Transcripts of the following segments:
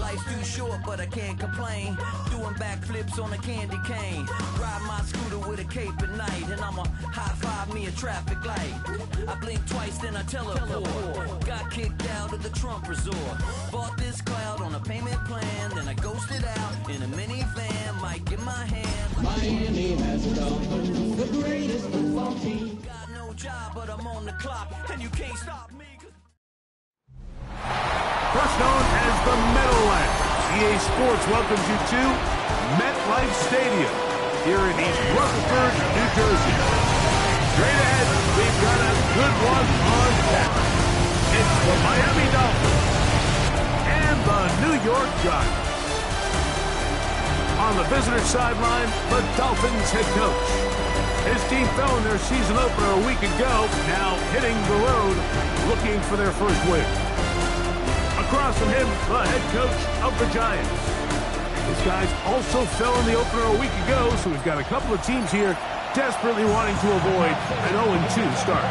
Life's too short, but I can't complain. Doing backflips on a candy cane. Ride my scooter with a cape at night, and I'ma high-five me a traffic light. I blink twice, then I teleport. Got kicked out of the Trump resort. Bought this cloud on a payment plan, then I ghosted out in a minivan. Might get my hand. Miami has a Dolphins, the greatest football team. Got no job, but I'm on the clock, and you can't stop me. First known as the Meadowlands, EA Sports welcomes you to MetLife Stadium here in East Rutherford, New Jersey. Straight ahead, we've got a good one on tap. It's the Miami Dolphins and the New York Giants. On the visitor sideline, the Dolphins head coach. His team fell in their season opener a week ago, now hitting the road, looking for their first win. Across from him, the head coach of the Giants. These guys also fell in the opener a week ago, so we've got a couple of teams here desperately wanting to avoid an 0-2 start.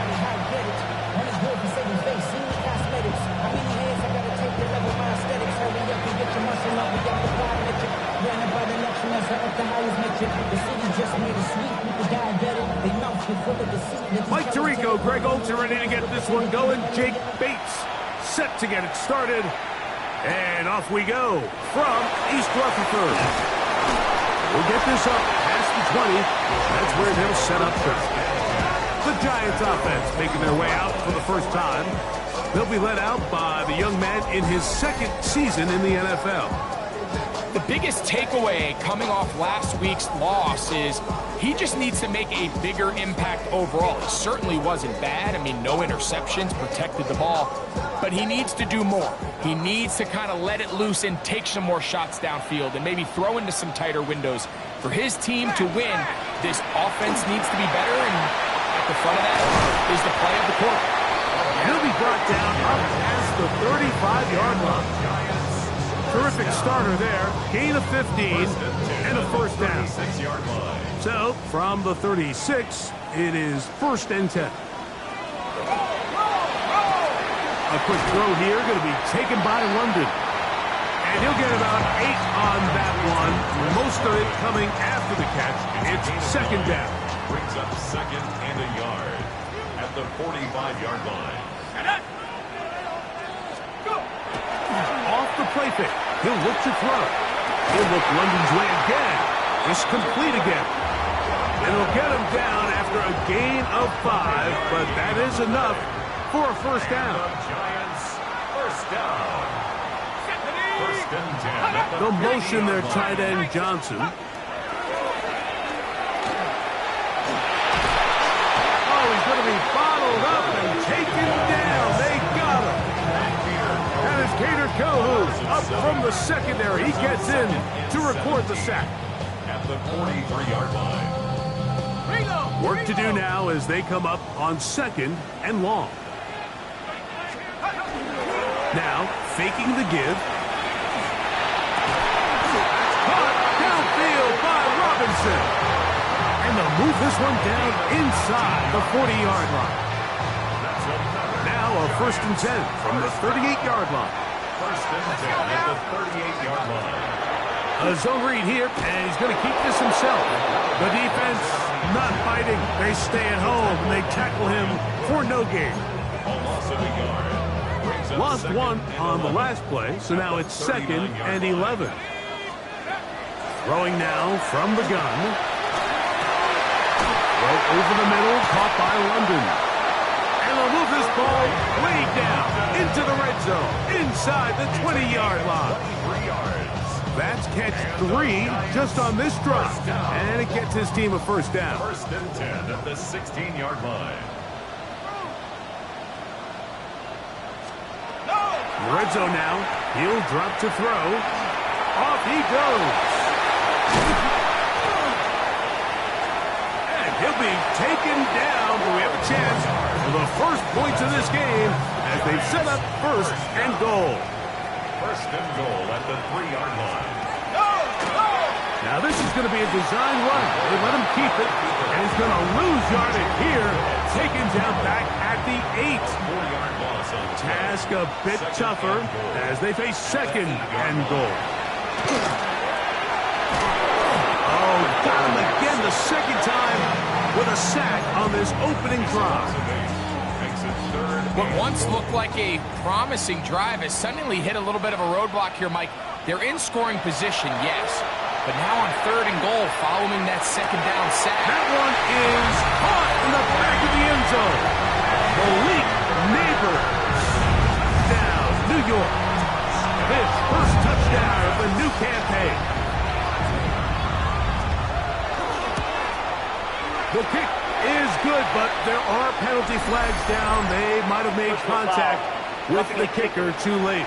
Mike Tirico, Greg Olsen ready to get this one going. Jake Bates set to get it started. And off we go from East Rutherford. We'll get this up past the 20. That's where they'll set up shop. The Giants offense making their way out for the first time. They'll be led out by the young man in his second season in the NFL. The biggest takeaway coming off last week's loss is he just needs to make a bigger impact overall. It certainly wasn't bad. I mean, no interceptions, protected the ball. But he needs to do more. He needs to kind of let it loose and take some more shots downfield and maybe throw into some tighter windows. For his team to win, this offense needs to be better, and at the front of that is the play of the quarter. He'll be brought down up past the 35-yard line. Terrific starter there. Gain of 15 and a first down. So, from the 36, it is 1st and 10. A quick throw here, going to be taken by London. And he'll get about 8 on that one. Most of it coming after the catch. It's 2nd down. Brings up 2nd and a yard at the 45-yard line. Off the play pick. He'll look to throw. He'll look London's way again. It's complete again. And he'll get him down after a gain of 5, but that is enough for a first down. Giants, first down. 1st and 10. The motion there, tight end Johnson. Oh, he's going to be bottled up and taken down. They got him. That is Cater Kohu up from the secondary. He gets in to record the sack. At the 43-yard line. Work to do now as they come up on 2nd and long. Now, faking the give. Caught downfield by Robinson. And they'll move this one down inside the 40-yard line. Now a 1st and 10 from the 38-yard line. 1st and 10 at the 38-yard line. A zone read here, and he's going to keep this himself. The defense not fighting. They stay at home, and they tackle him for no gain. A loss of a yard. Lost 1 on the last play, so now it's 2nd and 11. Throwing now from the gun. Right over the middle, caught by London. And they'll move this ball way down into the red zone, inside the 20-yard line. 3 yards. That's catch 3 just on this drive. And it gets his team a first down. 1st and 10 at the 16-yard line. In the red zone now. He'll drop to throw. Off he goes. And he'll be taken down. But we have a chance for the first points of this game as they've set up 1st and goal. 1st and goal at the 3-yard line. Now this is going to be a design run. They let him keep it, and he's going to lose yardage here. Taken down back at 40-yard loss on the play. Task a bit tougher as they face second and goal. Oh, got him again the second time with a sack on this opening drive. Makes it third. What once looked like a promising drive has suddenly hit a little bit of a roadblock here, Mike. They're in scoring position, yes, but now on third and goal following that second down sack. That one is caught in the back of the end zone. Malik Neighbors. Down, New York. His first touchdown of the new campaign. The kick is good, but there are penalty flags down. They might have made contact with the kicker too late.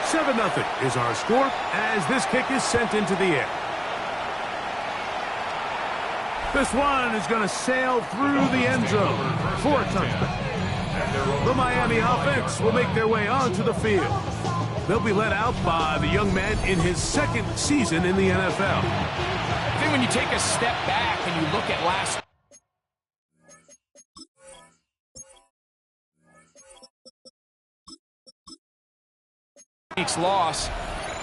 7-0 is our score as this kick is sent into the air. This one is going to sail through the end zone for a touchdown. The Miami offense will make their way onto the field. They'll be led out by the young man in his second season in the NFL. I think when you take a step back and you look at last week's loss,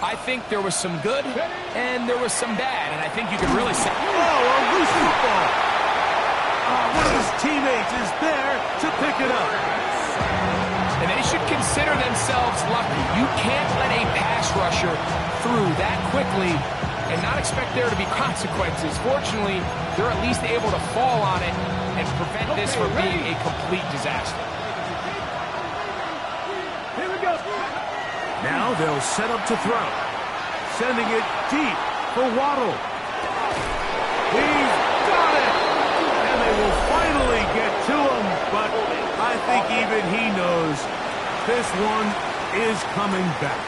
I think there was some good and there was some bad, and I think you could really say, oh, a loose football. One of his teammates is there to pick it up. and they should consider themselves lucky. You can't let a pass rusher through that quickly and not expect there to be consequences. Fortunately, they're at least able to fall on it and prevent this from being a complete disaster. Here we go. Now they'll set up to throw. Sending it deep for Waddle. He's got it! And they will finally get to him, but I think even he knows this one is coming back.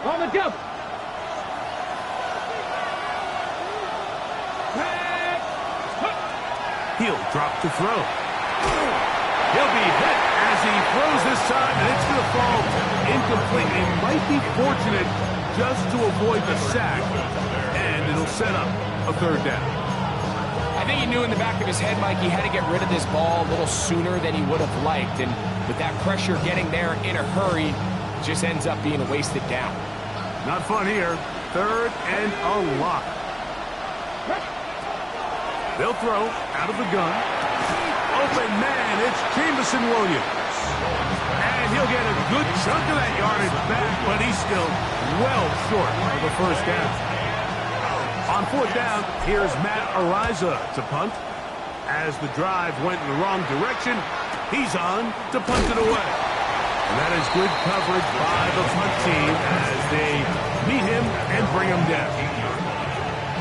On the jump. He'll drop to throw. He'll be hit as he throws this time, and it's going to fall incomplete. It might be fortunate just to avoid the sack, and it'll set up a third down. I think he knew in the back of his head, Mike, he had to get rid of this ball a little sooner than he would have liked, and with that pressure getting there in a hurry, it just ends up being a wasted down. Not fun here. Third and a lot. They'll throw out of the gun. Open man, it's Jameson Williams. And he'll get a good chunk of that yardage back, but he's still well short of the first down. On fourth down, here's Matt Ariza to punt. As the drive went in the wrong direction, he's on to punt it away. And that is good coverage by the punt team as they meet him and bring him down.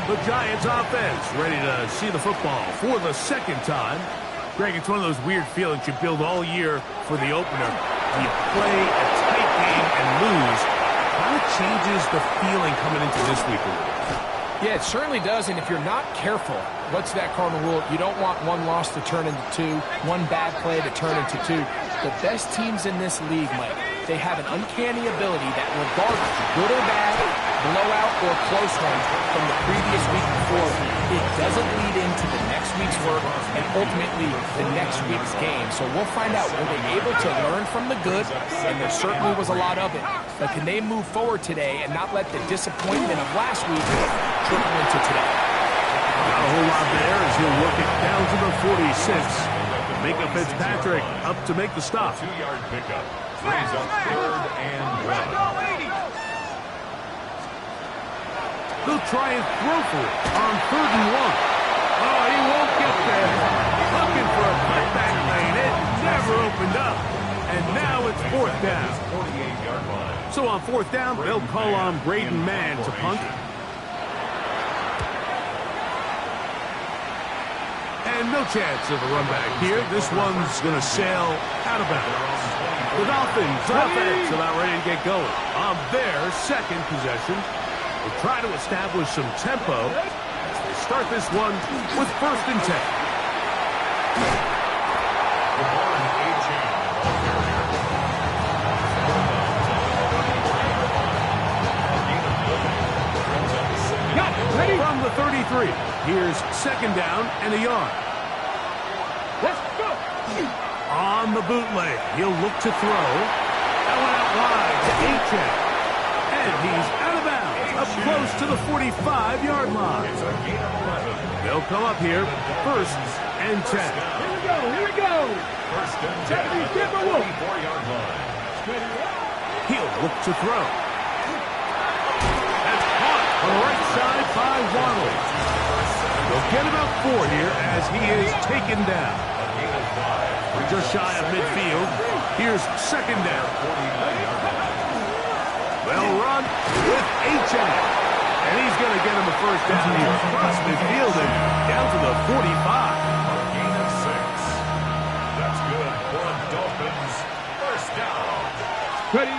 The Giants offense ready to see the football for the second time. Greg, it's one of those weird feelings you build all year for the opener. You play a tight game and lose. How it changes the feeling coming into this week. Yeah, it certainly does, and if you're not careful, what's that cardinal rule? You don't want one loss to turn into two, one bad play to turn into two. The best teams in this league, Mike, they have an uncanny ability that regardless, good or bad, blowout or close one from the previous week before, it doesn't lead into the next week's work and ultimately the next week's game. So we'll find out, were they able to learn from the good, and there certainly was a lot of it, but can they move forward today and not let the disappointment of last week trickle into today? Not a whole lot there as he'll work it down to the 46. Micah Fitzpatrick up to make the stop. 2-yard pickup. Brings up third and 1. They'll try and throw for it on 3rd and 1. Oh, he won't get there. Looking for a cutback lane. It never opened up. And now it's 4th down. 48-yard line. So on 4th down, they'll call on Braden Mann to punt. And no chance of a run back here. This one's going to sail out of bounds. The Dolphins offense about ready to get going on their second possession. They'll try to establish some tempo as they start this one with 1st and 10. The ball in A-chain. 33. Here's second down and a yard. Let's go. On the bootleg, he'll look to throw. That went out wide to Achan. And he's out of bounds, up close to the 45-yard line. It's a gain of 11. They'll come up here, first and 10. Here we go. First and 10 at the 44-yard line. He'll look to throw. That's caught on the right side by Waddle. They'll get about 4 here as he is taken down. A gain of 5. We're just shy of midfield. Here's second down. 49-yard line. They'll run with Achan. And he's going to get him a first down here across midfield and down to the 45. A gain of 6. That's good for a Dolphins first down. Ready.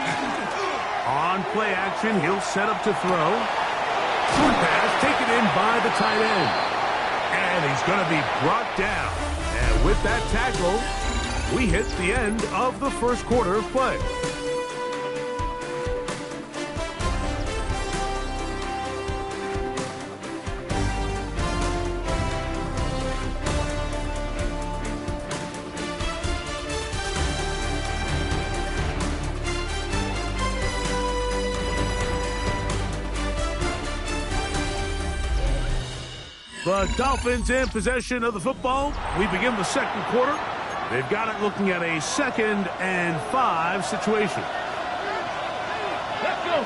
On play action, he'll set up to throw. Short pass taken in by the tight end. And he's going to be brought down. And with that tackle, we hit the end of the first quarter of play. The Dolphins in possession of the football. We begin the second quarter. They've got it looking at a 2nd and 5 situation. Let's go.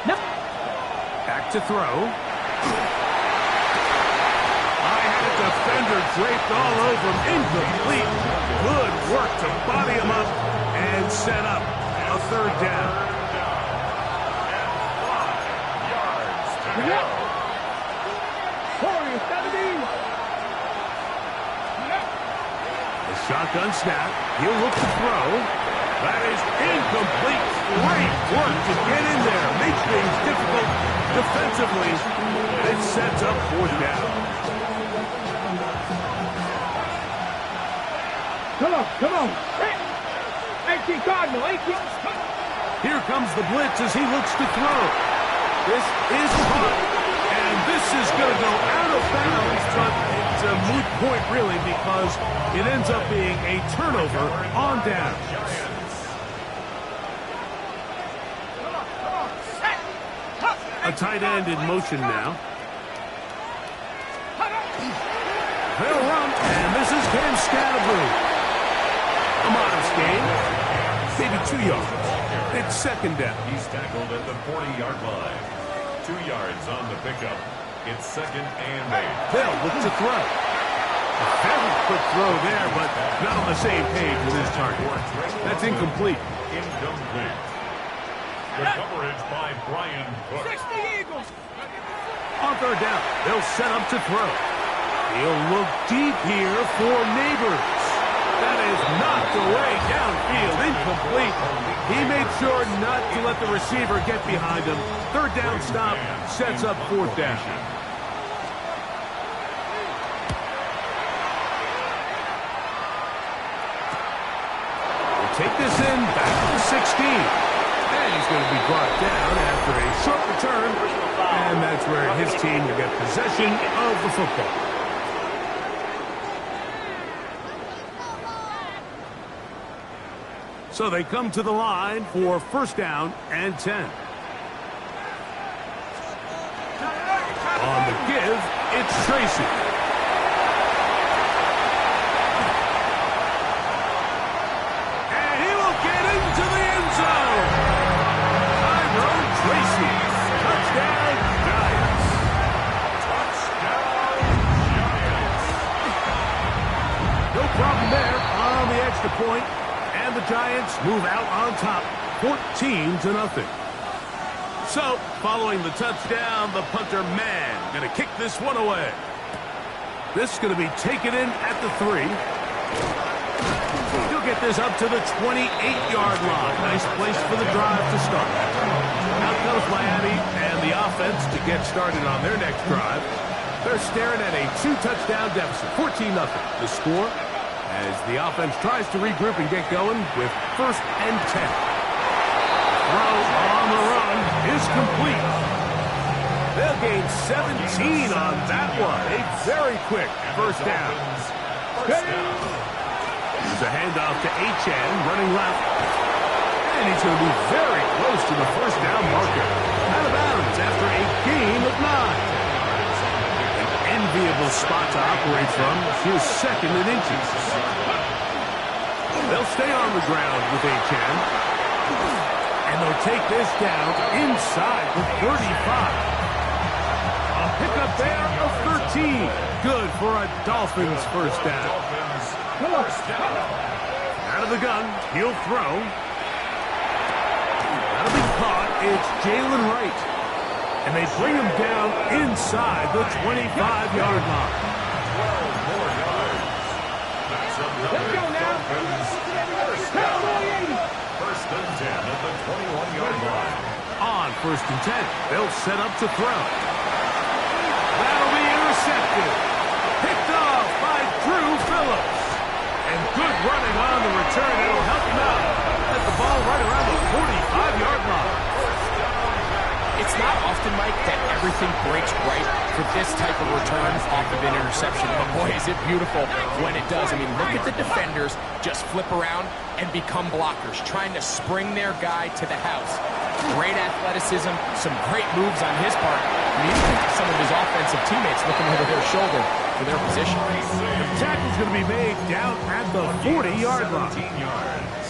No. Back to throw. I had a defender draped all over him. Incomplete. Good work to body him up and set up a third down. Yeah. Shotgun snap. He'll look to throw. That is incomplete. Great work to get in there. Makes things difficult defensively. It sets up 4th down. Come on. 18 Cardinal, 18. Here comes the blitz as he looks to throw. This is caught. And this is going to go out of bounds, but it's a moot point really because it ends up being a turnover on down. A tight end in motion now. They'll run, and this is Cam Scatterbrain. A modest gain, maybe 2 yards. It's second down. He's tackled at the 40-yard line. 2 yards on the pickup. It's 2nd and 8. They'll look to throw. A fairly quick throw there, but not on the same page with his target. That's incomplete. Incomplete. The coverage by Brian Cook. 60 Eagles. On third down, they'll set up to throw. He'll look deep here for Neighbors. That is knocked away downfield, incomplete. He made sure not to let the receiver get behind him. Third down stop sets up 4th down. We'll take this in back to the 16. And he's going to be brought down after a short return. And that's where his team will get possession of the football. So they come to the line for first down and 10. On the give, it's Tracy. And he will get into the end zone. Tyrone Tracy. Touchdown, Giants. Touchdown, Giants. No problem there on the extra point. And the Giants move out on top, 14-0. So, following the touchdown, the punter man going to kick this one away. This is going to be taken in at the 3. He'll get this up to the 28-yard line. Nice place for the drive to start. Out comes Miami and the offense to get started on their next drive. They're staring at a 2-touchdown deficit, 14-0. The score as the offense tries to regroup and get going with first and 10. Throw on the run is complete. They'll gain 17 on that one. A very quick first down. Here's a handoff to HN, running left. And he's going to be very close to the first down marker. Out of bounds after a gain of 9. An enviable spot to operate from. Here's second and inches. They'll stay on the ground with HN. And they'll take this down inside the 35. A pickup there of 13. Good for a Dolphins first down. Out of the gun, he'll throw. That'll be caught. It's Jalen Wright. And they bring him down inside the 25-yard line. 12 more yards. That's a Let's go now. First and 10 at the 21-yard line. On first and 10, they'll set up to throw. That'll be intercepted. Picked off by Drew Phillips. And good running on the return. It'll help him out. Get the ball right around the 45-yard line. It's not often, Mike, that everything breaks right for this type of return off of an interception. But boy, is it beautiful when it does. I mean, look at the defenders just flip around and become blockers, trying to spring their guy to the house. Great athleticism, some great moves on his part. And even some of his offensive teammates looking over their shoulder for their position. The tackle's going to be made down at the 40-yard line. 14 yards.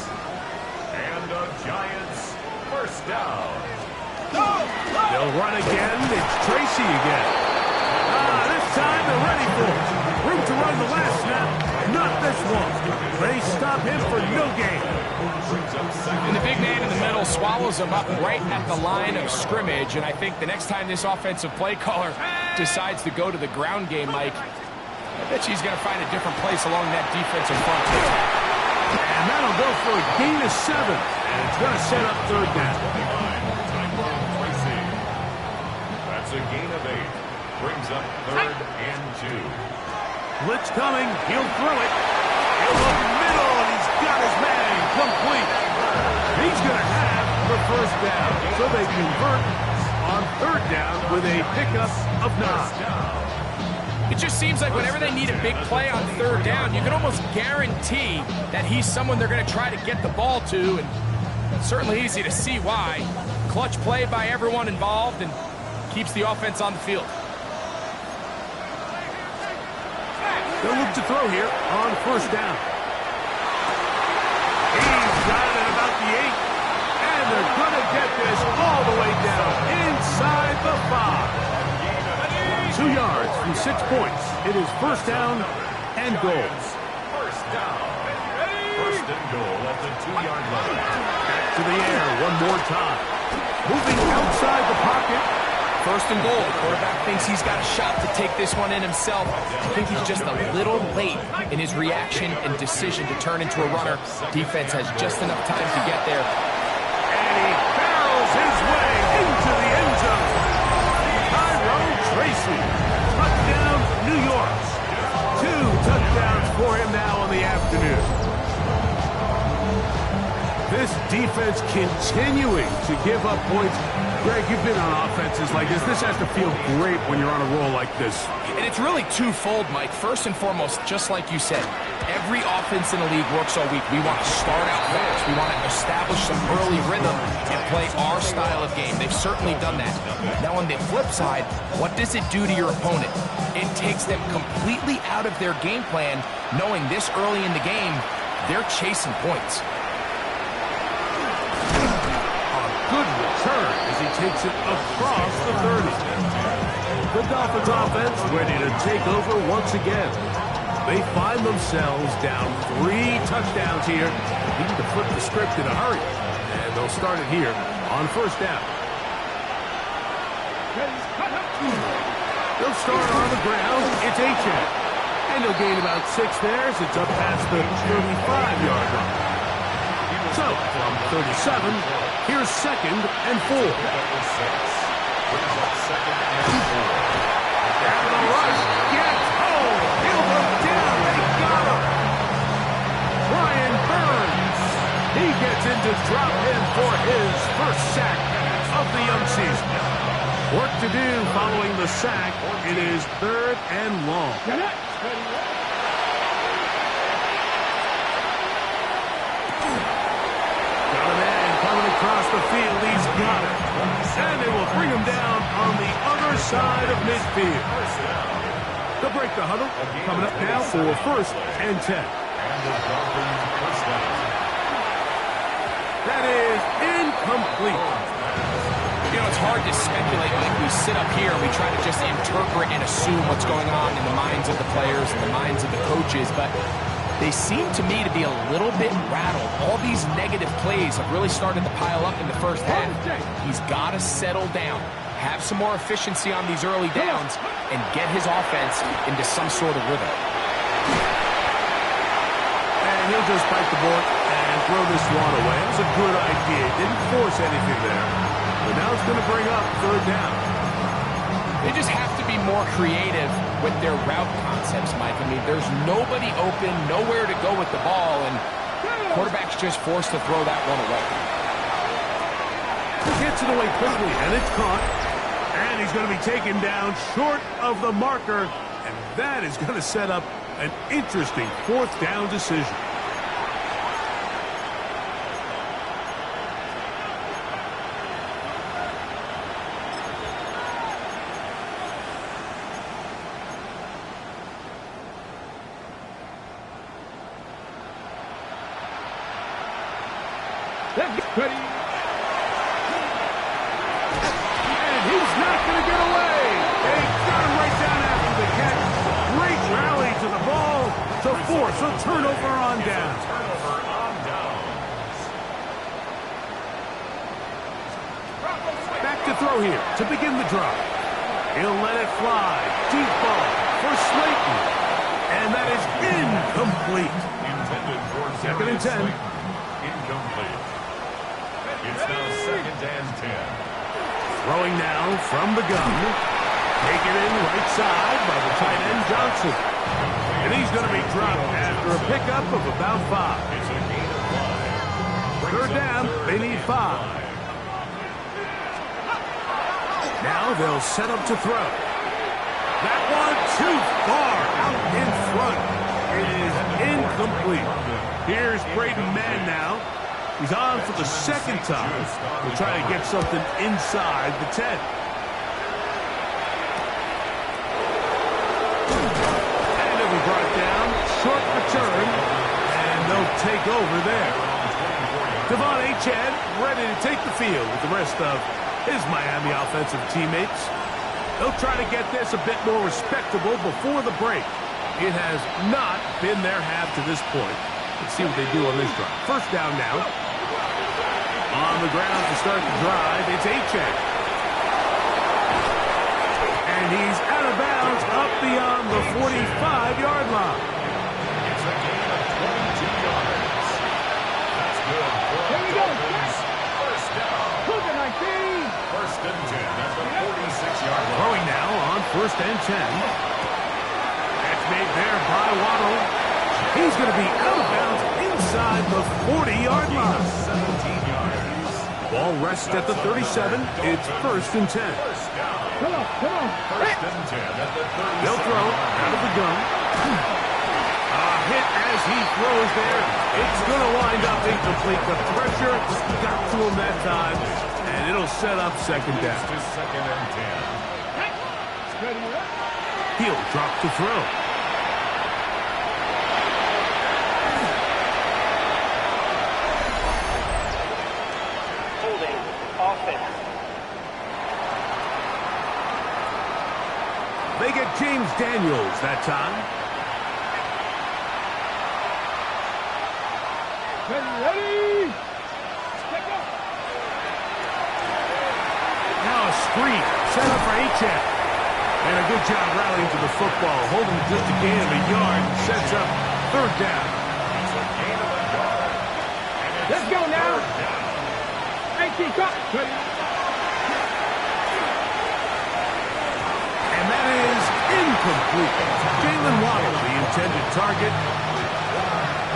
And the Giants first down. They'll run again. It's Tracy again. This time they're ready for it. Room to run the last snap. Not this one. They stop him for no gain. And the big man in the middle swallows him up right at the line of scrimmage. And I think the next time this offensive play caller decides to go to the ground game, Mike, I bet she's going to find a different place along that defensive front. And that'll go for a gain of 7. And it's going to set up third down. That's a gain of 8. Brings up third and 2. Blitz coming. He'll throw it. He'll look middle, and he's got his man complete. He's going to have the first down. So they convert on third down with a pickup of 9. It just seems like whenever they need a big play on third down, you can almost guarantee that he's someone they're going to try to get the ball to, and it's certainly easy to see why. Clutch play by everyone involved and keeps the offense on the field. They'll look to throw here on first down. He's got it at about the 8. And they're going to get this all the way down inside the 5. 2 yards from 6 points. It is first down and goal. First down. First and goal at the 2-yard line. Back to the air one more time. Moving outside the pocket. First and goal. The quarterback thinks he's got a shot to take this one in himself. I think he's just a little late in his reaction and decision to turn into a runner. Defense has just enough time to get there. And he barrels his way into the end zone. Tyrone Tracy. Touchdown, New York. 2 touchdowns for him now in the afternoon. This defense continuing to give up points. Greg, you've been on offenses like this. This has to feel great when you're on a roll like this. And it's really twofold, Mike. First and foremost, just like you said, every offense in the league works all week. We want to start out fast. We want to establish some early rhythm and play our style of game. They've certainly done that. Now, on the flip side, what does it do to your opponent? It takes them completely out of their game plan, knowing this early in the game, they're chasing points. Good return as he takes it across the 30. The Dolphins offense ready to take over once again. They find themselves down 3 touchdowns here. Need to flip the script in a hurry. And they'll start it here on first down. They'll start on the ground. It's HN. And they'll gain about 6 there as it's up past the 35-yard line. So, from 37, here's second and 4. Capital rush gets home. He'll go down. They got him. Brian Burns. He gets into drop in for his first sack of the young season. Work to do following the sack. It is 3rd and long. Get it. Got a man coming across the field. He's got it. And they will bring him down on the other side of midfield. They'll break the huddle. Coming up now for 1st and 10. That is incomplete. You know, it's hard to speculate. Like, we sit up here and we try to just interpret and assume what's going on in the minds of the players and the minds of the coaches, but they seem to me to be a little bit rattled. All these negative plays have really started to pile up in the first half. He's got to settle down, have some more efficiency on these early downs, and get his offense into some sort of rhythm. And he'll just bite the bullet and throw this one away. It was a good idea. Didn't force anything there. But now it's going to bring up 3rd down. They just have to be more creative with their route concepts, Mike. I mean, there's nobody open, nowhere to go with the ball, and quarterback's just forced to throw that one away. He gets it away quickly, and it's caught. And he's going to be taken down short of the marker, and that is going to set up an interesting 4th down decision. Ready. And he's not going to get away. They got him right down after the catch. Great rally to the ball to force a turnover on down. Back to throw here to begin the drive. He'll let it fly. Deep ball for Slayton. And that is incomplete. Intended for 2nd and 10. Incomplete. It's now 2nd and 10. Throwing now from the gun. Taken in right side by the tight end Johnson. And he's going to be dropped after a pickup of about 5. It's a gain of 5. 3rd down, they need 5. Now they'll set up to throw. That one too far out in front. It is incomplete. Here's Braden Mann now. He's on for the 2nd time. We'll try to get something inside the 10. And it'll be brought down. Short return. And they'll take over there. Devon Achane ready to take the field with the rest of his Miami offensive teammates. They'll try to get this a bit more respectable before the break. It has not been their half to this point. Let's see what they do on this drive. 1st down now. On the ground to start the drive, it's Achane. And he's out of bounds up beyond the 45-yard line. It's a gain of 22 yards. That's good for Here we the go. Dolphins. 1st down. 19. 1st and 10 at the 46-yard line. Throwing now on 1st and 10. That's made there by Waddle. He's going to be out of bounds inside the 40-yard line. 17 yards. Ball rests at the 37. It's 1st and 10. Come on. 1st and 10 at the 37. They'll throw out of the gun. A hit as he throws there. It's going to wind up incomplete. The pressure got to him that time, and it'll set up 2nd down. To 2nd and 10. He'll drop to throw. They get James Daniels that time. Ready. Now a screen set up for Achane. And a good job rallying to the football. Holding just a gain of a yard. Sets up 3rd down. Let's go now. 18 cut. And that is incomplete. Jalen Waddle, the intended target.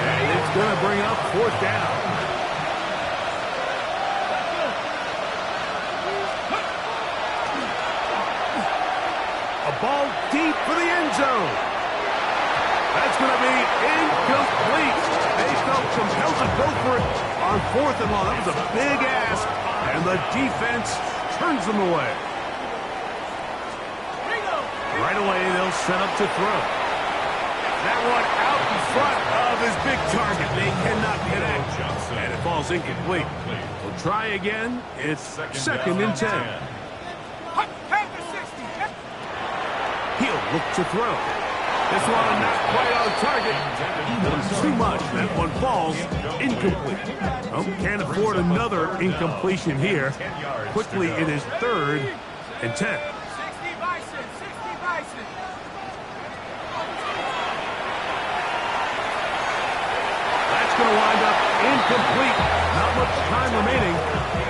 And it's going to bring up 4th down. deep for the end zone. That's going to be incomplete. They felt compelled to go for it on 4th and long. That was a big ask, and the defense turns them away. Right away, they'll set up to throw. That one out in front of his big target. They cannot connect, and it falls incomplete. We'll try again. It's 2nd and 10. He'll look to throw. This one not quite on target. Too much. That one falls incomplete. Oh, can't afford another incompletion here. Quickly, it is 3rd and 10. That's going to wind up incomplete. Not much time remaining.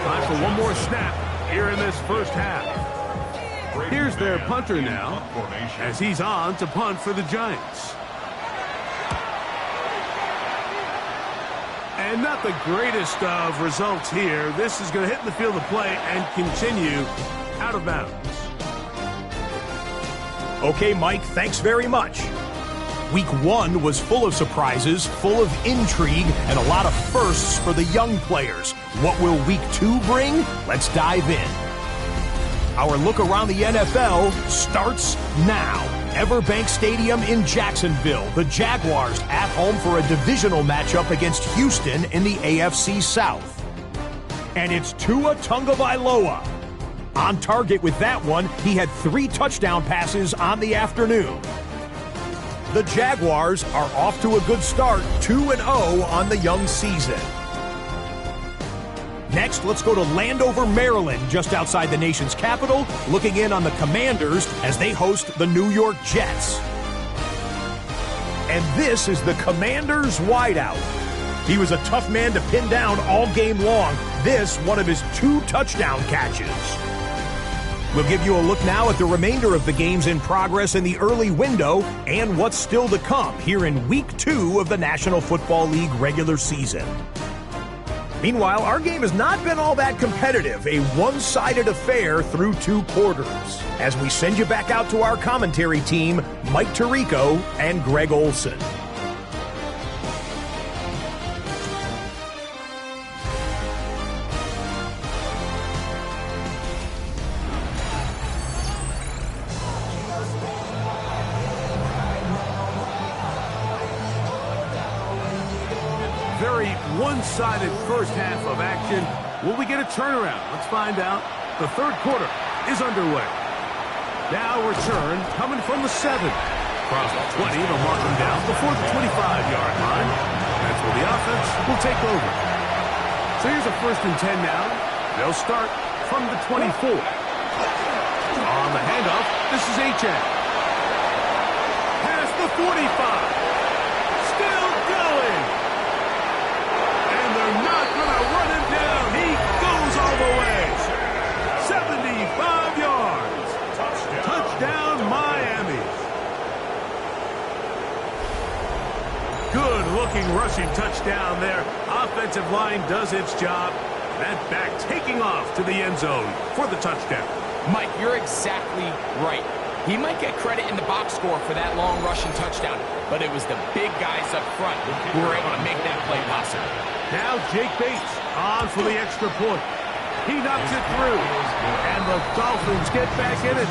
Time for one more snap here in this first half. Here's their punter now, as he's on to punt for the Giants. And not the greatest of results here. This is going to hit the field of play and continue out of bounds. Okay, Mike, thanks very much. Week 1 was full of surprises, full of intrigue, and a lot of firsts for the young players. What will Week 2 bring? Let's dive in. Our look around the NFL starts now. Everbank Stadium in Jacksonville. The Jaguars at home for a divisional matchup against Houston in the AFC South. And it's Tua Tagovailoa. On target with that one, he had 3 touchdown passes on the afternoon. The Jaguars are off to a good start, 2-0 on the young season. Next, let's go to Landover, Maryland, just outside the nation's capital, looking in on the Commanders as they host the New York Jets. And this is the Commanders' wideout. He was a tough man to pin down all game long. This, one of his 2 touchdown catches. We'll give you a look now at the remainder of the games in progress in the early window and what's still to come here in Week 2 of the National Football League regular season. Meanwhile, our game has not been all that competitive, a one-sided affair through 2 quarters. As we send you back out to our commentary team, Mike Tirico and Greg Olson. Very one-sided first half of action. Will we get a turnaround? Let's find out. The 3rd quarter is underway. Now return coming from the 7. Across the 20, they'll mark them down before the 25-yard line. That's where the offense will take over. So here's a 1st and 10 now. They'll start from the 24. On the handoff, this is Achane. Past the 45. Still going. Not gonna run him down. He goes all the way. 75 yards. Touchdown, Miami. Good-looking rushing touchdown there. Offensive line does its job. That back taking off to the end zone for the touchdown. Mike, you're exactly right. He might get credit in the box score for that long rushing touchdown, but it was the big guys up front who were able to make that play possible. Now Jake Bates on for the extra point. He knocks it through, and the Dolphins get back in it.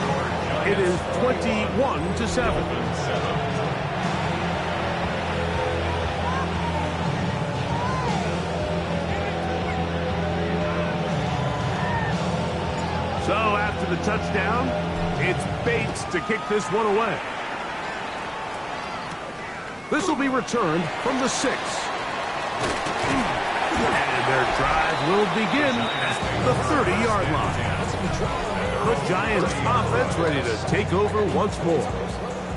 It is 21-7. So after the touchdown, it's Bates to kick this one away. This will be returned from the 6. And their drive will begin at the 30-yard line. The Giants offense ready to take over once more.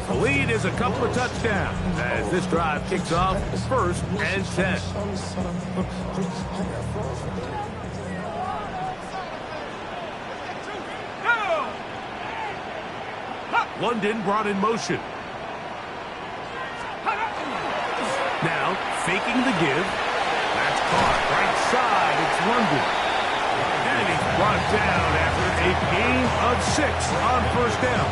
The lead is a couple of touchdowns as this drive kicks off 1st and 10. London brought in motion. Now faking the give. That's caught right side. It's London. And he's brought down after a gain of 6 on 1st down.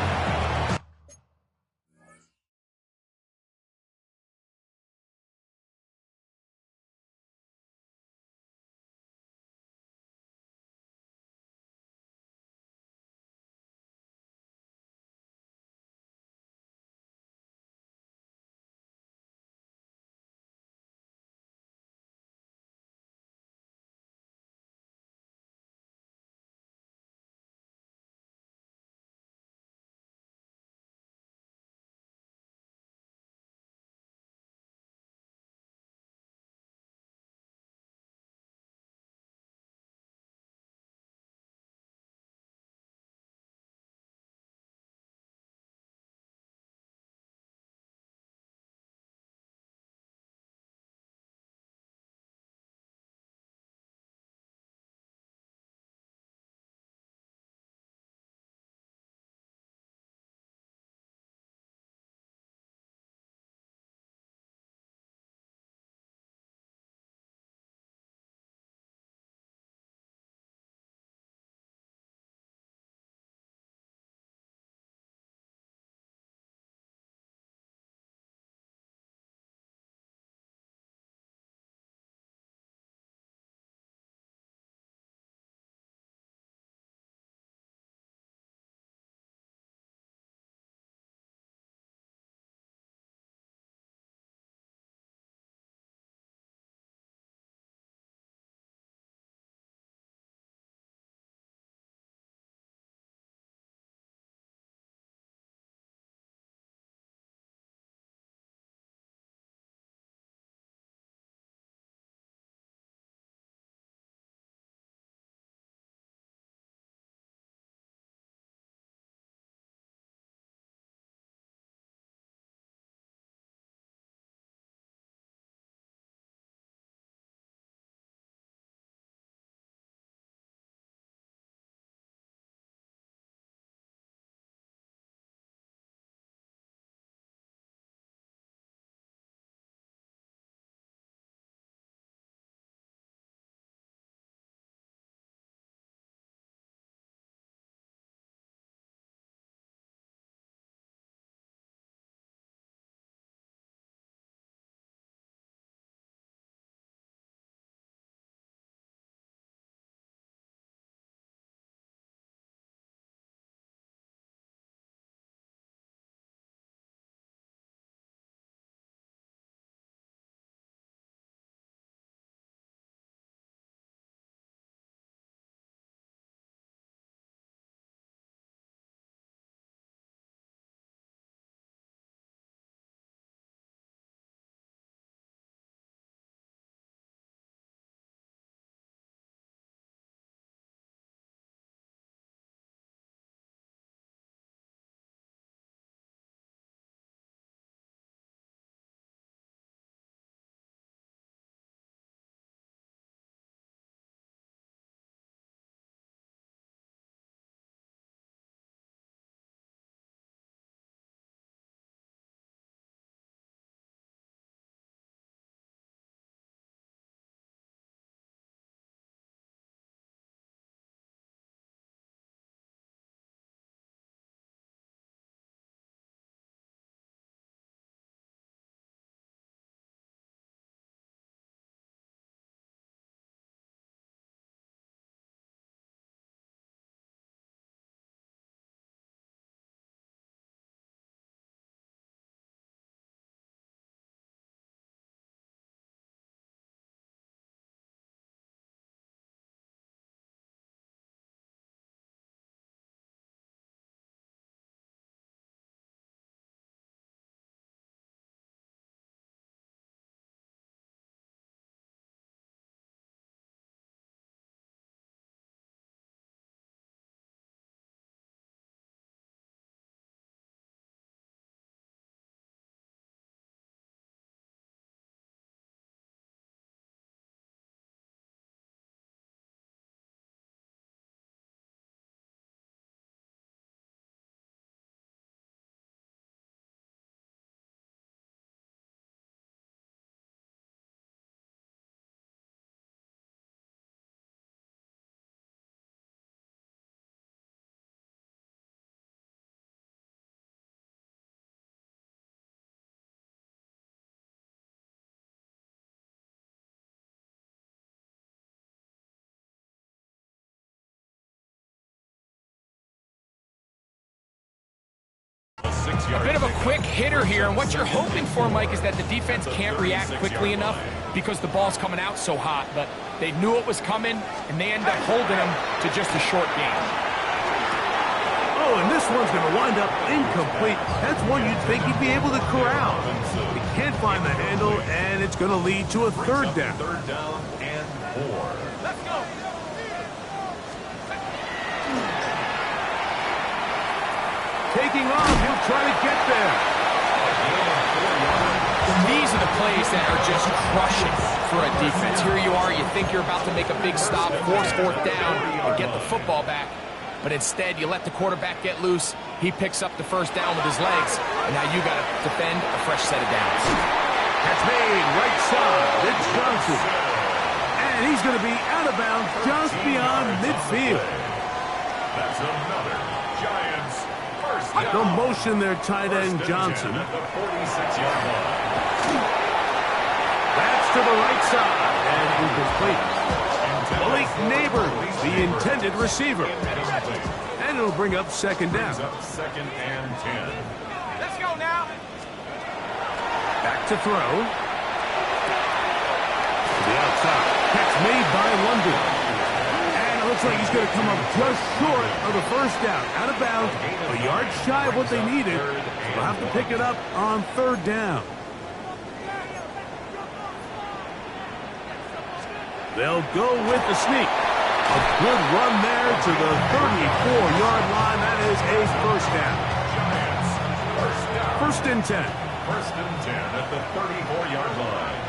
A bit of a quick hitter here, and what you're hoping for, Mike, is that the defense can't react quickly enough because the ball's coming out so hot, but they knew it was coming, and they end up holding them to just a short gain. Oh, and this one's going to wind up incomplete. That's one you'd think he'd be able to corral. He can't find the handle, and it's going to lead to a third down. Third down and 4. Let's go. Taking off, he'll try to get there. These are the plays that are just crushing for a defense. Here you are, you think you're about to make a big stop, force fourth down, and get the football back. But instead, you let the quarterback get loose. He picks up the first down with his legs, and now you got to defend a fresh set of downs. Catch made, right side, it's Johnson. And he's going to be out of bounds just beyond midfield. That's another Giants first down. The motion there, tight end Johnson. At the 46-yard line. That's to the right side, and incomplete. Malik Neighbors, the intended receiver. And it'll bring up second down. Second and 10. Let's go now. Back to throw. To the outside. Catch made by London. And it looks like he's going to come up just short of the first down. Out of bounds, a yard shy of what they needed. They'll have to pick it up on third down. They'll go with the sneak. A good run there to the 34-yard line. That is a first down. Giants first down. First and 10. First and 10 at the 34-yard line.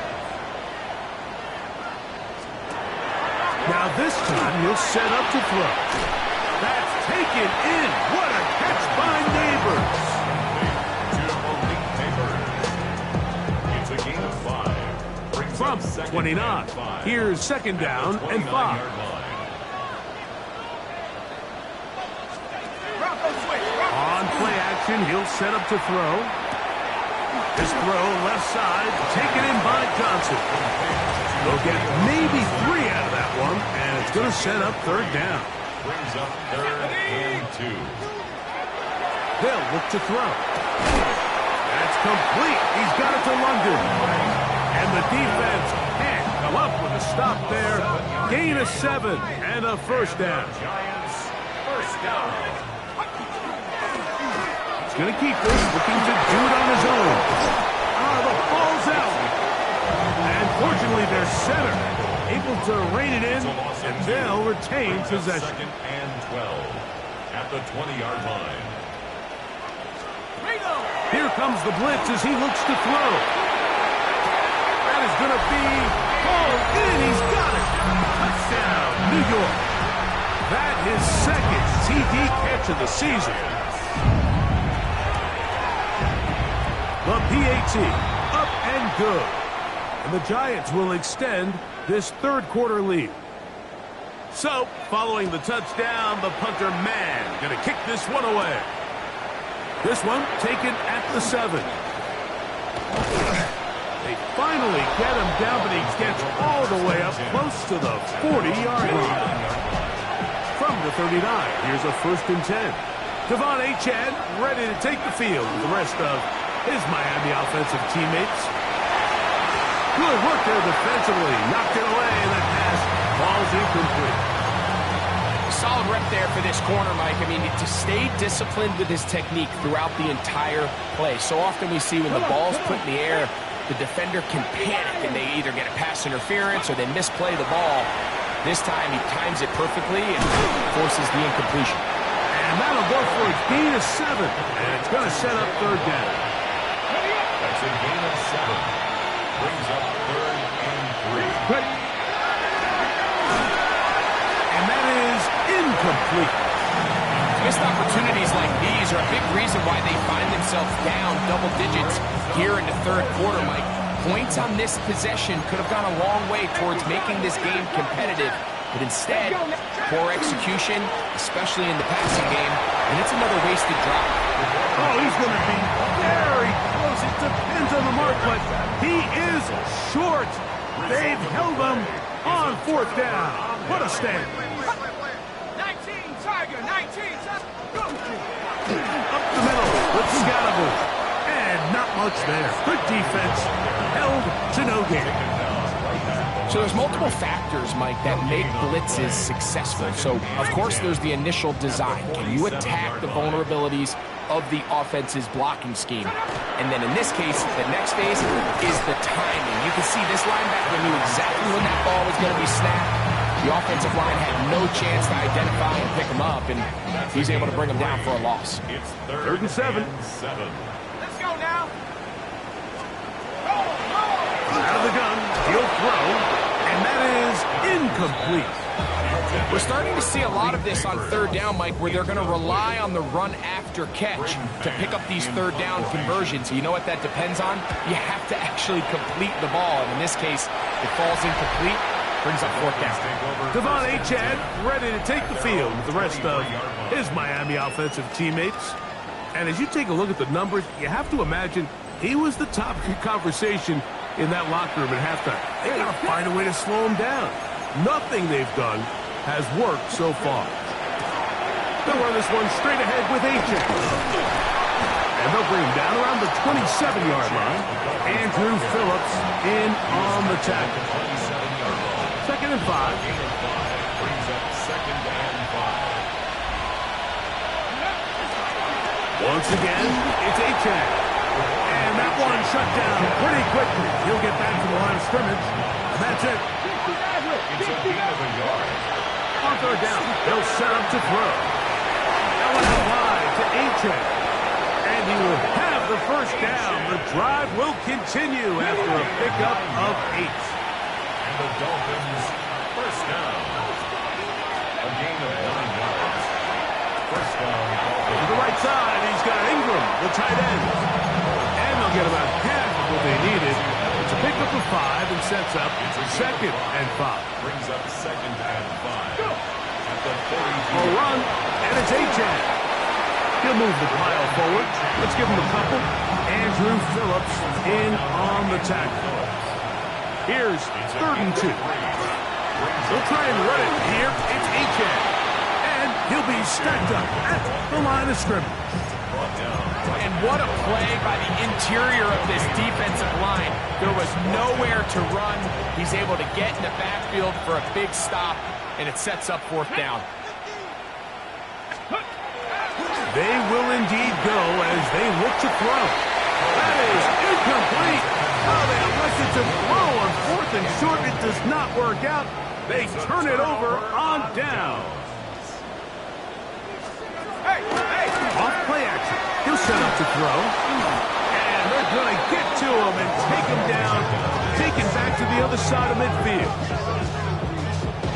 Now this time he'll set up to throw. That's taken in. What a catch by Neighbors. To Malik Neighbors. It's a gain of 5. Brings From up second 29. and 5. Here's second down and 5. 29-yard line. On play action, he'll set up to throw. His throw left side, taken in by Johnson. They'll get maybe 3 out of that one, and it's going to set up third down. Brings up third and 2. They'll look to throw. That's complete. He's got it to London. And the defense can't come up with a stop there. Gain of 7 and a first down. Giants first down. He's going to keep this, looking to do it on his own. The ball's out. And fortunately, their center able to rein it in, and they'll retain possession. Second and 12 at the 20-yard line. Here comes the blitz as he looks to throw. That is going to be hauled in. He's got it. Touchdown, New York. That is second TD catch of the season. The PAT, up and good. And the Giants will extend this third quarter lead. So, following the touchdown, the punter man going to kick this one away. This one taken at the 7. They finally get him down, but he gets all the way up close to the 40-yard line. From the 39, here's a first and 10. Devon Achane ready to take the field with the rest of his Miami offensive teammates. Good work there defensively. Knocked it away, and that pass falls incomplete. Solid rep there for this corner, Mike. I mean, to stay disciplined with his technique throughout the entire play. So often we see when the ball's put in the air, the defender can panic, and they either get a pass interference or they misplay the ball. This time, he times it perfectly and forces the incompletion. And that'll go for a gain of 7, and it's going to set up third down. That's a gain of 7. Brings up third and 3. And that is incomplete. Missed opportunities like these are a big reason why they find themselves down double digits here in the third quarter, Mike. Points on this possession could have gone a long way towards making this game competitive, but instead, poor execution, especially in the passing game, and it's another wasted drop. Oh, he's going to be very close. It depends on the mark, but he is short. They've held him on fourth down. What a stand. 19, Tiger, 19. Go. Up the middle. with Scatterable. And not much there. Good defense. Held to no gain. So there's multiple factors, Mike, that make blitzes successful. So, of course, there's the initial design. Can you attack the vulnerabilities of the offense's blocking scheme? And then in this case, the next phase is the timing. You can see this linebacker knew exactly when that ball was going to be snapped. The offensive line had no chance to identify and pick him up, and he's able to bring him down for a loss. It's 3rd and 7. Let's go now. Out of the gun, he'll throw, and that is incomplete. We're starting to see a lot of this on 3rd down, Mike, where they're going to rely on the run after catch to pick up these 3rd down conversions. You know what that depends on? You have to actually complete the ball, and in this case, it falls incomplete, brings up 4th down. Devon Achane ready to take the field with the rest of his Miami offensive teammates. And as you take a look at the numbers, you have to imagine he was the topic of conversation in that locker room at halftime. They got to find a way to slow him down. Nothing they've done has worked so far. They'll run this one straight ahead with Achane. And they'll bring him down around the 27-yard line. Andrew Phillips in on the tackle. 2nd and 5. Brings up 2nd and 5. Once again, it's Achane. And that one shut down pretty quickly. He'll get back to the line of scrimmage. And that's it. It's a gain of a yard. On 3rd down, they'll set up to throw. That one out wide to Achane. And he will have the 1st down. The drive will continue after a pickup of 8. And the Dolphins, 1st down. A gain of 9 yards. 1st down. To the right side, he's got Ingram, the tight end. And they'll get about half of what they needed. It's a pickup of 5 and sets up 2nd and 5. Brings up 2nd and 5. At the 40. A run, and it's Achane. He'll move the pile forward. Let's give him a couple. Andrew Phillips in on the tackle. Here's 3rd and 2. They'll try and run it here. It's Achane. And he'll be stacked up at the line of scrimmage. And what a play by the interior of this defensive line. There was nowhere to run. He's able to get in the backfield for a big stop, and it sets up 4th down. They will indeed go as they look to throw. That is incomplete. Oh, they elected to throw on 4th and short. It does not work out. They turn it over on down. Off play action. He'll set up to throw. And they're going to get to him and take him down. Take him back to the other side of midfield.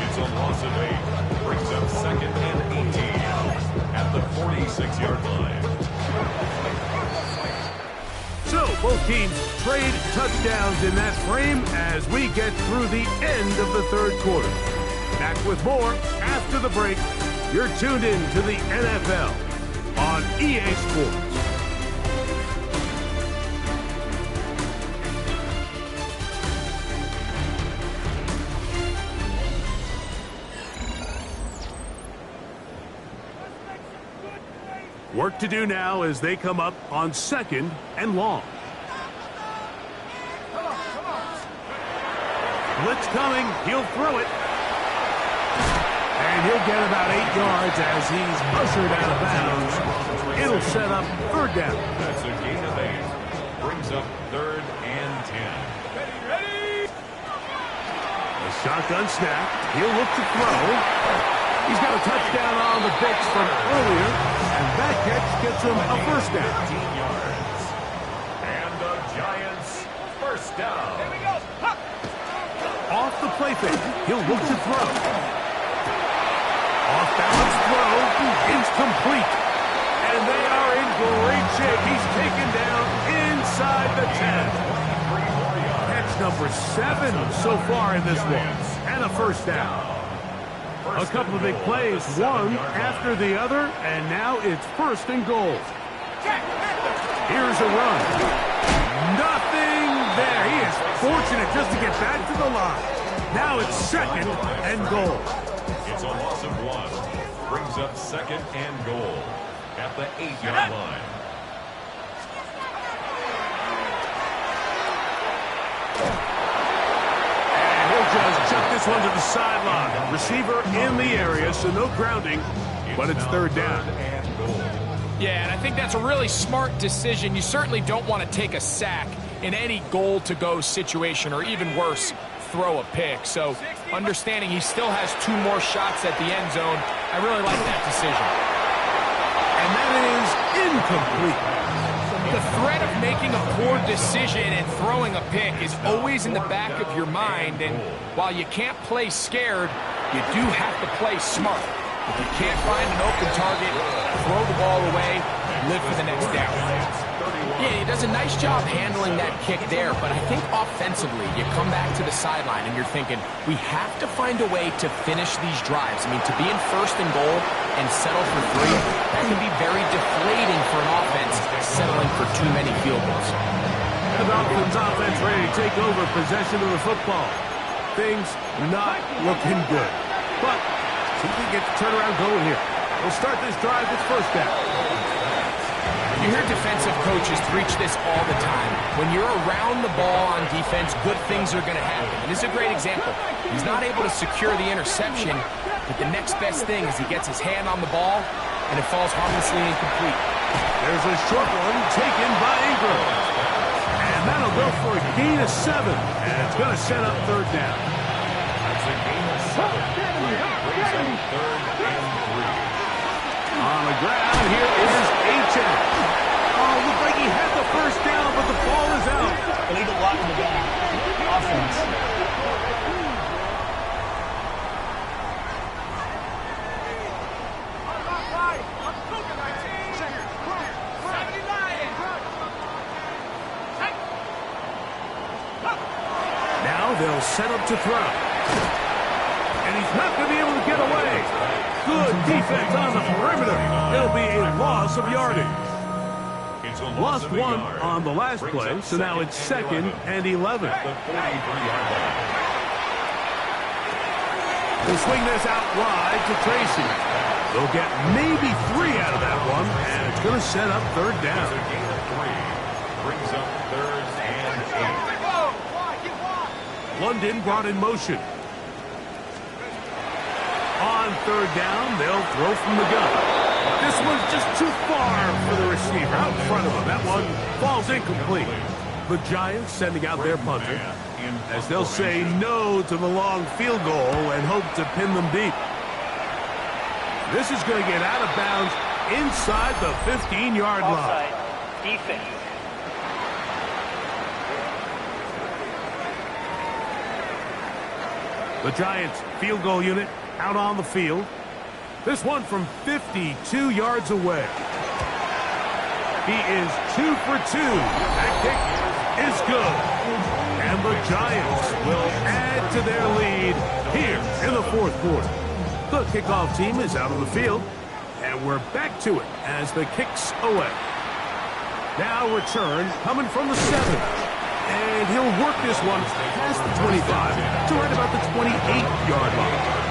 It's a loss of 8. Brings up 2nd and 18. At the 46-yard line. So both teams trade touchdowns in that frame as we get through the end of the 3rd quarter. Back with more after the break. You're tuned in to the NFL on EA Sports. Work to do now as they come up on 2nd and long. Blitz coming. He'll throw it. And he'll get about 8 yards as he's ushered out of bounds. It'll set up 3rd down. That's a gain of 8. Brings up 3rd and 10. Ready? A shotgun snap. He'll look to throw. He's got a touchdown on the books from earlier, and that catch gets him a 1st down. 18 yards. And the Giants, 1st down. Here we go. Hop. Off the play fake. He'll look to throw. Off balance throw. Incomplete. And they are in great shape. He's taken down inside the 10. Catch number 7 so far in this one. And a 1st down. A couple of big plays, one after the other, and now it's 1st and goal. Here's a run. Nothing there. He is fortunate just to get back to the line. Now it's 2nd and goal. It's a loss of 1. Brings up 2nd and goal at the 8-yard line. This one to the sideline. Receiver in the area, so no grounding, but it's third down. Yeah, and I think that's a really smart decision. You certainly don't want to take a sack in any goal-to-go situation, or even worse, throw a pick. So understanding he still has 2 more shots at the end zone, I really like that decision. And that is incomplete. The threat of making a poor decision and throwing a pick is always in the back of your mind, and while you can't play scared, you do have to play smart. If you can't find an open target, throw the ball away, live for the next down. Yeah, he does a nice job handling that kick there, but I think offensively, you come back to the sideline and you're thinking, we have to find a way to finish these drives. I mean, to be in first and goal and settle for 3, that can be very deflating for an offense settling for too many field goals. The Dolphins offense ready to take over possession of the football. Things not looking good, but see if we get the turnaround going here. We'll start this drive with first down. You hear defensive coaches preach this all the time. When you're around the ball on defense, good things are going to happen. And this is a great example. He's not able to secure the interception, but the next best thing is he gets his hand on the ball, and it falls harmlessly incomplete. There's a short one taken by Ingram. And that'll go for a gain of 7. And it's going to set up third down. That's a gain of 7. Brings up third and 3. On the ground, here is H.N. Oh, looked like he had the first down, but the ball is out. Illegal block in the back. Offense. Now they'll set up to throw. And he's not going to be able to get away. Good defense on the perimeter. It'll be a loss of yardage. Lost 1 on the last play, so now it's 2nd and 11. They'll swing this out wide to Tracy. They'll get maybe 3 out of that one, and it's going to set up third down. Brings up third and 8. London brought in motion. On third down, they'll throw from the gun. This one's just too far for the receiver out in front of him. That one falls incomplete. The Giants sending out their punter as they'll say no to the long field goal and hope to pin them deep. This is going to get out of bounds inside the 15-yard line. Offside. Defense. The Giants field goal unit out on the field. This one from 52 yards away. He is 2 for 2. That kick is good. And the Giants will add to their lead here in the fourth quarter. The kickoff team is out on the field, and we're back to it as the kick's away. Now return coming from the 7. And he'll work this one past the 25 to right about the 28-yard line.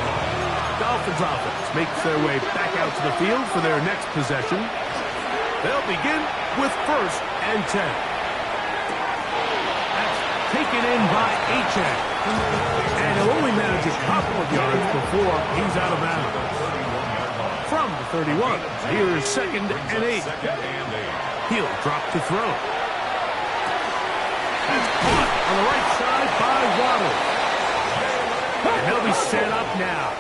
Dolphins offense makes their way back out to the field for their next possession. They'll begin with first and 10. That's taken in by H.N. And he'll only manage a couple of yards before he's out of bounds. From the 31, here's 2nd and 8. He'll drop to throw. That's caught on the right side by Waddle. And he'll be set up now.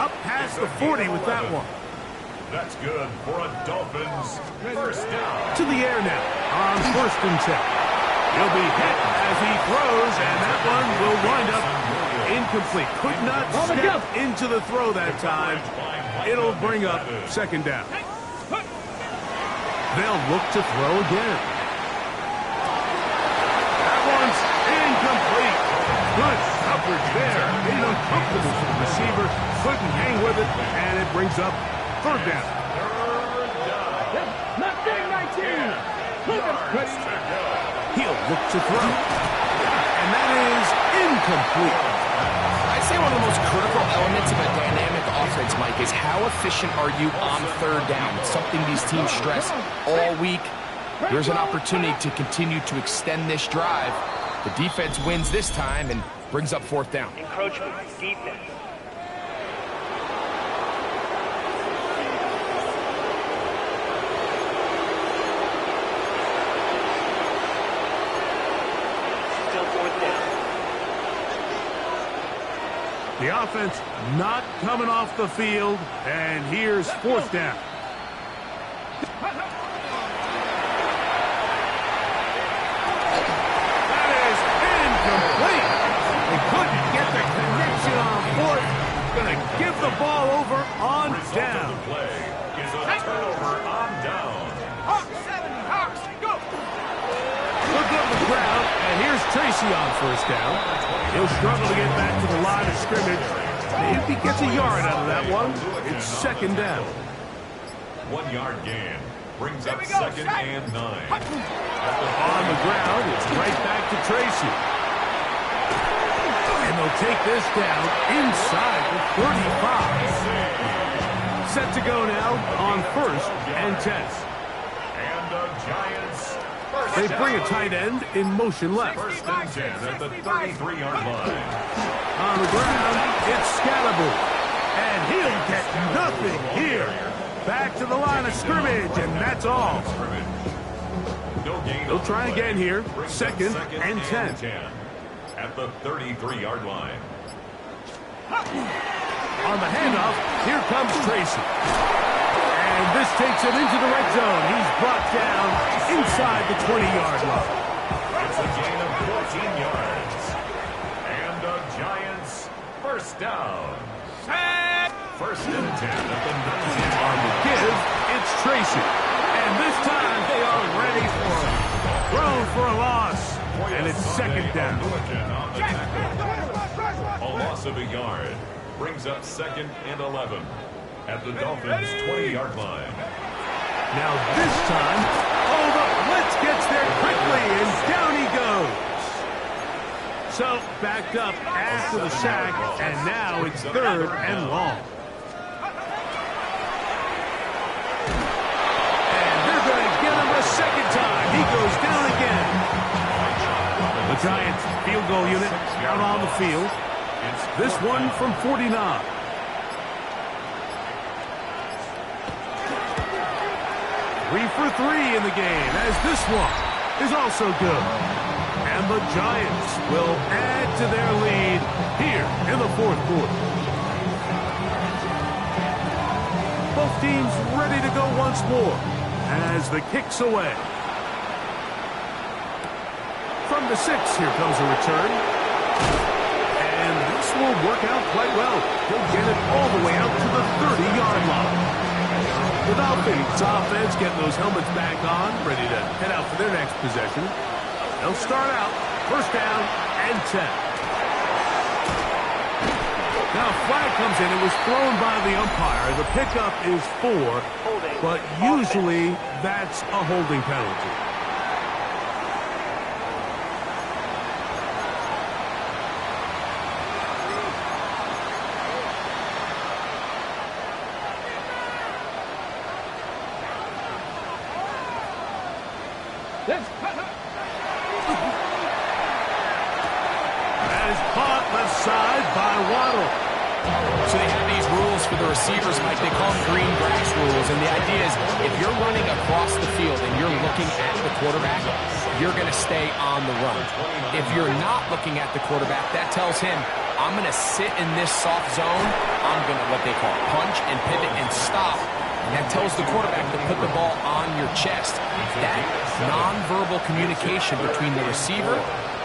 Up past the 40 with that one. That's good for a Dolphins first down. To the air now on first and 10. He'll be hit as he throws, and that one will wind up incomplete. Could not step into the throw that time. It'll bring up second down. They'll look to throw again. That one's incomplete. Good coverage there. Made it uncomfortable for the receiver. Couldn't hang with it, and it brings up third down. He'll look to throw. And that is incomplete. I'd say one of the most critical elements of a dynamic offense, Mike, is how efficient are you on third down? It's something these teams stress all week. Here's an opportunity to continue to extend this drive. The defense wins this time, and Brings up 4th down. Encroachment, defense. Still 4th down. The offense not coming off the field, and here's 4th down. That is incomplete. They couldn't get the connection on 4th. Going to give the ball over on down. The play is a turnover on down. Hawks, 70, Hawks, go! Look at the crowd, and here's Tracy on 1st down. He'll struggle to get back to the line of scrimmage. If he gets a yard out of that one, it's 2nd down. 1 yard gain. Brings up 2nd and 9. On the ground, it's right back to Tracy. And they'll take this down inside the 35. Set to go now on 1st and 10. And the Giants. They bring a tight end in motion left. 1st and 10 at the 33-yard line. On the ground, it's Scalaboo. And he'll get nothing here. Back to the line of scrimmage, and that's all. No gain. They'll try again here. 2nd and 10. At the 33-yard line. On the handoff, here comes Tracy. And this takes him into the red zone. He's brought down inside the 20-yard line. It's a gain of 14 yards. And the Giants 1st down. Set! 1st and 10 at the 19. On the give, it's Tracy. And this time they are ready for him. Thrown for a loss. And it's 2nd down. On the tackle. A loss of a yard. Brings up 2nd and 11. At the Dolphins 20-yard line. Now this time, the blitz gets there quickly, and down he goes. So backed up after the sack, and now it's 3rd and long. And they're going to get him a 2nd time. He goes down again. The Giants field goal unit out on the field. This one from 49. 3 for 3 in the game, as this one is also good. And the Giants will add to their lead here in the 4th quarter. Both teams ready to go once more as the kick's away. From the 6, here comes a return. And this will work out quite well. He'll get it all the way out to the 30-yard line. The Dolphins offense getting those helmets back on, ready to head out for their next possession. They'll start out 1st down and 10. Now a flag comes in. It was thrown by the umpire. The pickup is 4, but usually that's a holding penalty. That is caught left side by Waddle. So they have these rules for the receivers, Mike. They call them green grass rules. And the idea is if you're running across the field and you're looking at the quarterback, you're going to stay on the run. If you're not looking at the quarterback, that tells him, I'm going to sit in this soft zone. I'm going to, what they call, punch and pivot and stop. And that tells the quarterback to put the ball on your chest. That nonverbal communication between the receiver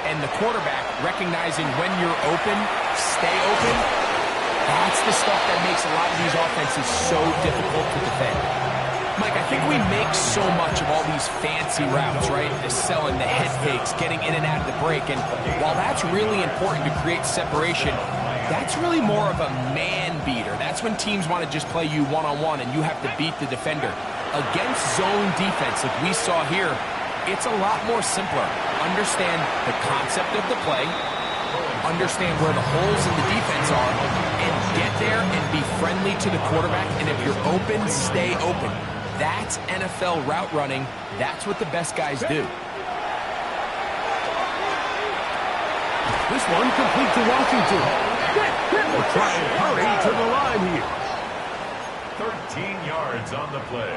and the quarterback, recognizing when you're open, stay open, that's the stuff that makes a lot of these offenses so difficult to defend. Mike, I think we make so much of all these fancy routes, right? The selling, the head fakes, getting in and out of the break. And while that's really important to create separation, that's really more of a man beater. That's when teams want to just play you one-on-one and you have to beat the defender. Against zone defense, like we saw here, it's a lot more simpler. Understand the concept of the play, understand where the holes in the defense are, and get there and be friendly to the quarterback. And if you're open, stay open. That's NFL route running. That's what the best guys do. This one complete to Washington. We'll try and hurry to the line here. 13 yards on the play.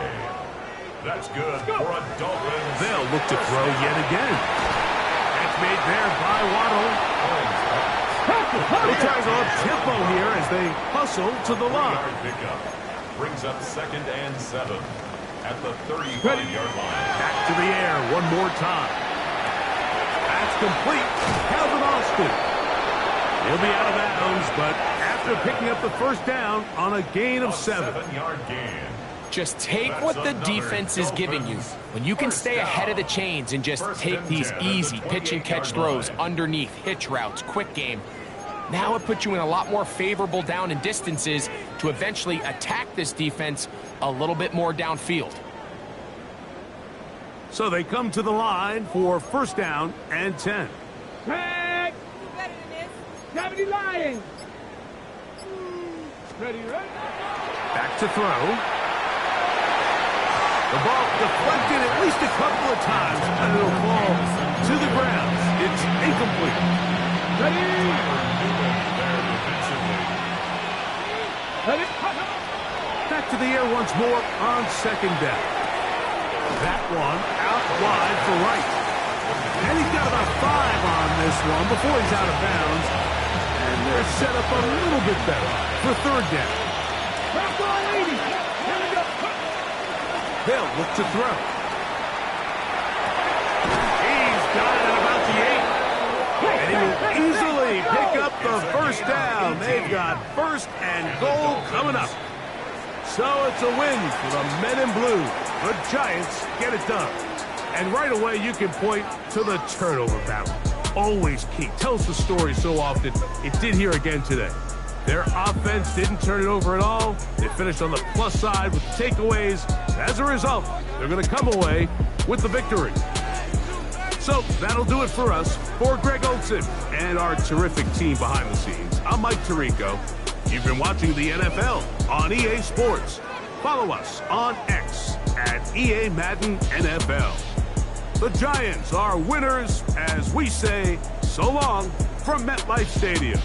That's good for a Dolphins. They'll look to throw yet again. That's made there by Waddle. They try to go up tempo here as they hustle to the line. Pickup brings up 2nd and 7 at the 35-yard line. Back to the air one more time. That's complete. Calvin Austin. He'll be out of bounds, but after picking up the first down on a gain of 7. 7-yard gain. Just take what the defense is giving you. When you can stay ahead of the chains and just take these easy pitch and catch throws underneath, hitch routes, quick game, now it puts you in a lot more favorable down and distances to eventually attack this defense a little bit more downfield. So they come to the line for first down and 10. Tag. Gravity lying. Ready, right? Back to throw. The ball deflected at least a couple of times, and it'll fall to the ground. It's incomplete. Ready. Back to the air once more on second down. That one out wide for Wright. And he's got about 5 on this one before he's out of bounds. And they're set up a little bit better for third down. They'll look to throw. He's got it at about the 8. And he will easily pick up the first down. They've got first and goal coming up. So it's a win for the men in blue. The Giants get it done. And right away you can point to the turnover battle. Always key. Tells the story so often. It did here again today. Their offense didn't turn it over at all. They finished on the plus side with takeaways. As a result, they're going to come away with the victory. So that'll do it for us. For Greg Olson and our terrific team behind the scenes, I'm Mike Tirico. You've been watching the NFL on EA Sports. Follow us on X at EA Madden NFL. The Giants are winners as we say so long from MetLife Stadium.